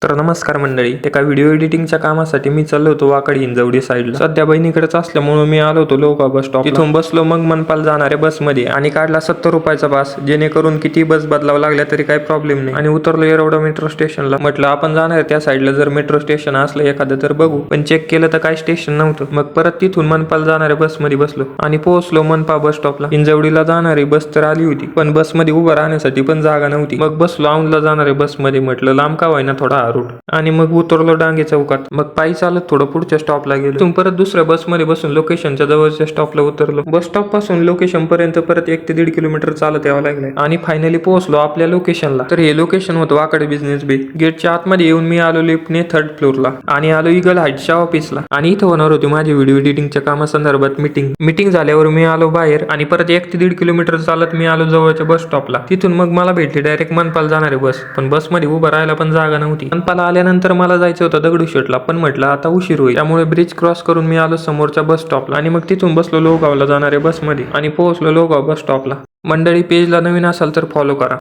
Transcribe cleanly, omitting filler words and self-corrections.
तर नमस्कार मंडळी, एका व्हिडिओ एडिटिंगच्या कामासाठी मी चाललो होतो वाकड हिंजवडी साईडला. सध्या बहिणीकडेच असल्यामुळे मी आलो होतो लोका बस स्टॉप. तिथून बसलो मग मनपाल जाणाऱ्या बसमध्ये आणि काढला 70 रुपयाचा पास, जेणेकरून किती बस बदलावं लागल्या तरी काही प्रॉब्लेम नाही. आणि उतरलो येरवडा मेट्रो स्टेशनला. म्हटलं आपण जाणार त्या साईडला जर मेट्रो स्टेशन असलं एखादं तर बघू, पण चेक केलं तर काही स्टेशन नव्हतं. मग परत तिथून मनपाल जाणाऱ्या बसमध्ये बसलो आणि पोहोचलो मनपा बस स्टॉपला. हिंजवडीला जाणारी बस तर आली होती, पण बसमध्ये उभं राहण्यासाठी पण जागा नव्हती. मग बसलो औंधला जाणाऱ्या बसमध्ये. म्हटलं लांब का व्हायना थोडा रूट. आणि मग उतरलो डांगे चौकात. मग पायी चालत थोडं पुढच्या स्टॉपला गेलो. तिथून परत दुसऱ्या बसमध्ये बसून लोकेशनच्या जवळच्या स्टॉपला उतरलो. बस स्टॉप पासून लोकेशन पर्यंत परत 1 ते 1.5 किलोमीटर चालत यावं लागलंय. आणि फायनली पोहोचलो आपल्या लोकेशनला. तर हे लोकेशन होतं वाकड बिझनेस बे. गेटच्या आतमध्ये येऊन मी आलो लिफ्टने 3rd फ्लोअरला आणि आलो ईगल हाईट्सच्या ऑफिसला. आणि इथं होणार होती माझी व्हिडिओ एडिटिंगच्या कामासंदर्भात मीटिंग झाल्यावर मी आलो बाहेर आणि परत 1 ते 1.5 किलोमीटर चालत मी आलो जवळच्या बस स्टॉपला. तिथून मग मला भेटली डायरेक्ट मनपाल जाणारी बस, पण बसमध्ये उभं राहायला पण जागा नव्हती. मनपाला आल्यानंतर मला जायचं होतं दगडूशेठला, पण म्हटलं आता उशीर होईल, त्यामुळे ब्रिज क्रॉस करून मी आलो समोरच्या बस स्टॉपला. आणि मग तिथून बसलो लोहगावला जाणाऱ्या बसमध्ये आणि पोहोचलो लोहगाव बस स्टॉपला. मंडळी, पेजला नवीन असाल तर फॉलो करा.